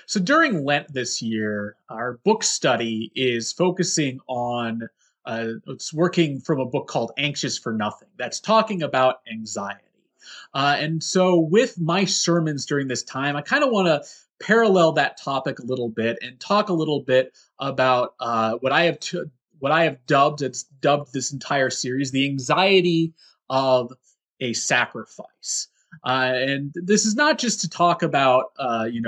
So during Lent this year, our book study is focusing on it's working from a book called Anxious for Nothing that's talking about anxiety. And so with my sermons during this time, I kind of want to parallel that topic a little bit and talk a little bit about what I have dubbed it's dubbed this entire series the anxiety of a sacrifice. And this is not just to talk about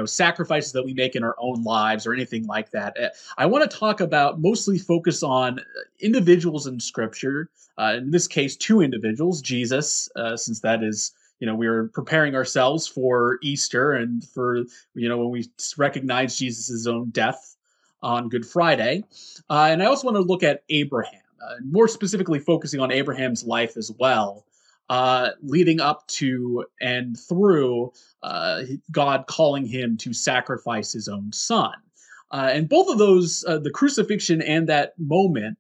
sacrifices that we make in our own lives or anything like that. I want to talk about mostly focus on individuals in Scripture. In this case, two individuals, Jesus, since that is we are preparing ourselves for Easter and for when we recognize Jesus' own death on Good Friday. And I also want to look at Abraham, more specifically focusing on Abraham's life as well, leading up to and through God calling him to sacrifice his own son. And both of those, the crucifixion and that moment,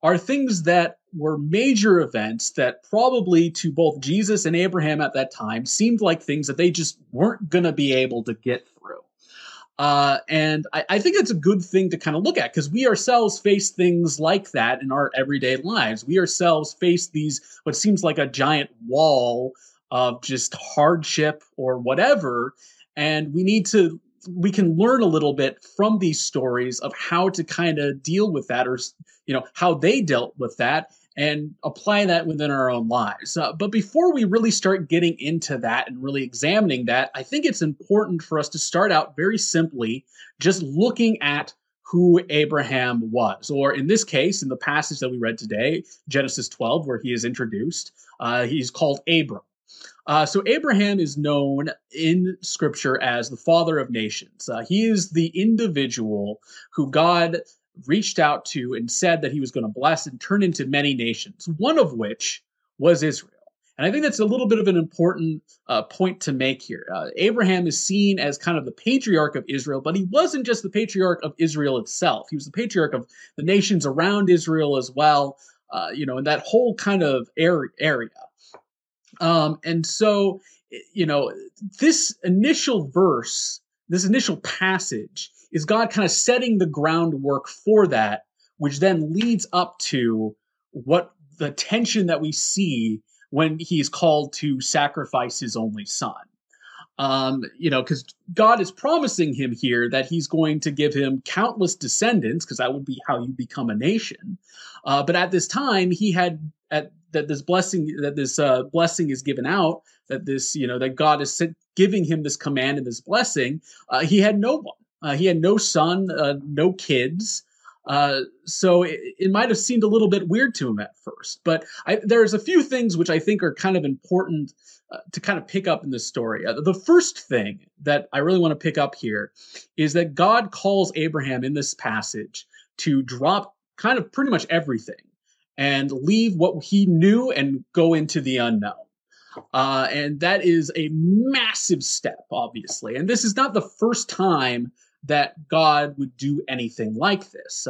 are things that were major events that probably to both Jesus and Abraham at that time seemed like things that they just weren't going to be able to get through. And I think it's a good thing to kind of look at because we ourselves face things like that in our everyday lives. We ourselves face these, what seems like a giant wall of just hardship or whatever. And we can learn a little bit from these stories of how to kind of deal with that or, how they dealt with that and apply that within our own lives. But before we really start getting into that and really examining that, I think it's important for us to start out very simply just looking at who Abraham was, or in this case, in the passage that we read today, Genesis 12, where he is introduced, he's called Abram. So Abraham is known in Scripture as the father of nations. He is the individual who God reached out to and said that he was going to bless and turn into many nations, one of which was Israel. And I think that's a little bit of an important point to make here. Abraham is seen as kind of the patriarch of Israel, but he wasn't just the patriarch of Israel itself. He was the patriarch of the nations around Israel as well, in that whole kind of area. And so, this initial verse, this initial passage is God kind of setting the groundwork for that, which then leads up to what the tension that we see when he's called to sacrifice his only son. Because God is promising him here that he's going to give him countless descendants, because that would be how you become a nation. But at this time, he had this blessing is given out, that God is giving him this command and this blessing. He had no one. He had no son, no kids. So it might have seemed a little bit weird to him at first. But there's a few things which I think are kind of important to kind of pick up in this story. The first thing that I really want to pick up here is that God calls Abraham in this passage to drop kind of pretty much everything and leave what he knew and go into the unknown. And that is a massive step, obviously. And this is not the first time that God would do anything like this.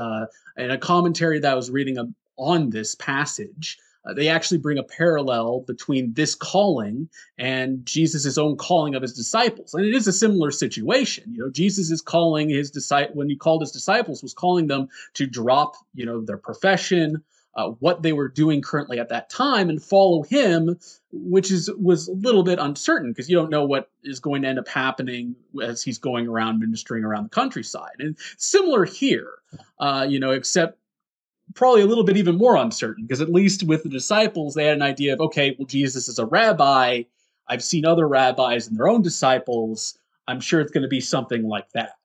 In a commentary that I was reading on this passage, they actually bring a parallel between this calling and Jesus' own calling of his disciples. And it is a similar situation. Jesus is calling his disciples, when he called his disciples, was calling them to drop, their profession, what they were doing currently at that time, and follow him, which was a little bit uncertain because you don't know what is going to end up happening as he's going around ministering around the countryside. And similar here, except probably a little bit even more uncertain, because at least with the disciples, they had an idea of, okay, well, Jesus is a rabbi. I've seen other rabbis and their own disciples. I'm sure it's going to be something like that.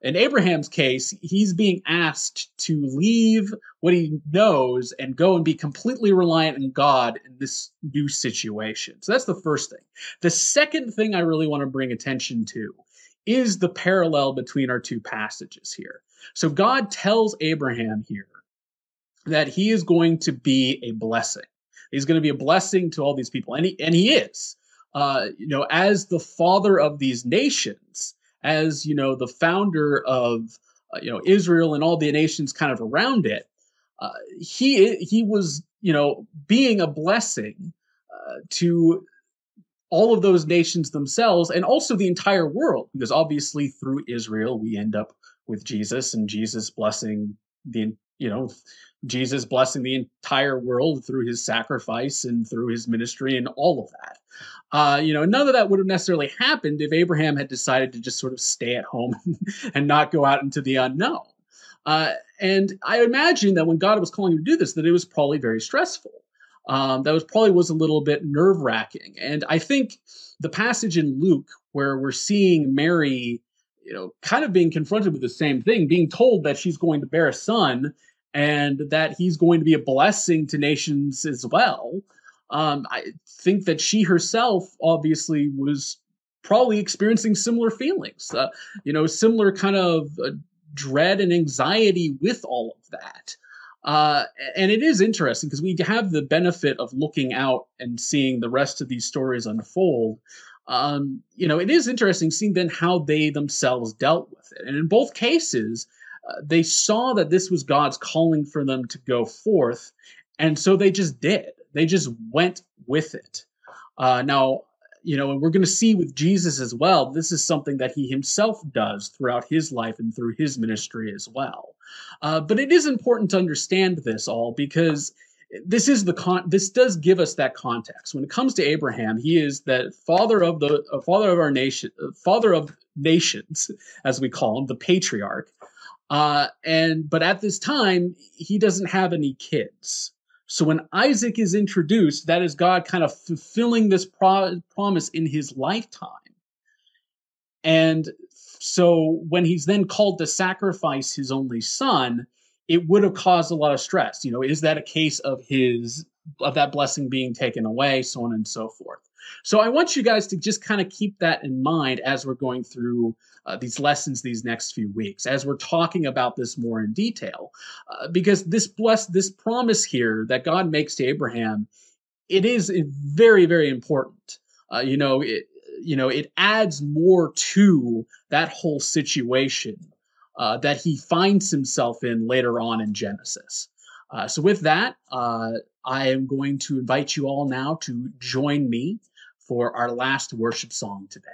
In Abraham's case, he's being asked to leave what he knows and go and be completely reliant on God in this new situation. So that's the first thing. The second thing I really want to bring attention to is the parallel between our two passages here. So God tells Abraham here that he is going to be a blessing. He's going to be a blessing to all these people. And he is, as the father of these nations, as, the founder of, Israel and all the nations kind of around it. He was, being a blessing to all of those nations themselves, and also the entire world, because obviously through Israel we end up with Jesus, and Jesus blessing the entire world through his sacrifice and through his ministry and all of that. None of that would have necessarily happened if Abraham had decided to just sort of stay at home and not go out into the unknown. And I imagine that when God was calling him to do this, that it was probably very stressful. Was a little bit nerve wracking. And I think the passage in Luke where we're seeing Mary, kind of being confronted with the same thing, being told that she's going to bear a son and that he's going to be a blessing to nations as well. I think that she herself obviously was probably experiencing similar feelings, similar kind of dread and anxiety with all of that. And it is interesting because we have the benefit of looking out and seeing the rest of these stories unfold. It is interesting seeing then how they themselves dealt with it. And in both cases, they saw that this was God's calling for them to go forth. And so they just did. They just went with it. And we're going to see with Jesus as well, this is something that he himself does throughout his life and through his ministry as well. But it is important to understand this all because this does give us that context. When it comes to Abraham, he is the father of our nation, father of nations, as we call him, the patriarch. But at this time, he doesn't have any kids. So when Isaac is introduced, that is God kind of fulfilling this promise in his lifetime. And so when he's then called to sacrifice his only son, it would have caused a lot of stress. Is that a case of that blessing being taken away, so on and so forth. So I want you guys to just kind of keep that in mind as we're going through these lessons these next few weeks, as we're talking about this more in detail, because this promise here that God makes to Abraham, it is very, very important. It adds more to that whole situation that he finds himself in later on in Genesis. So with that, I am going to invite you all now to join me for our last worship song today.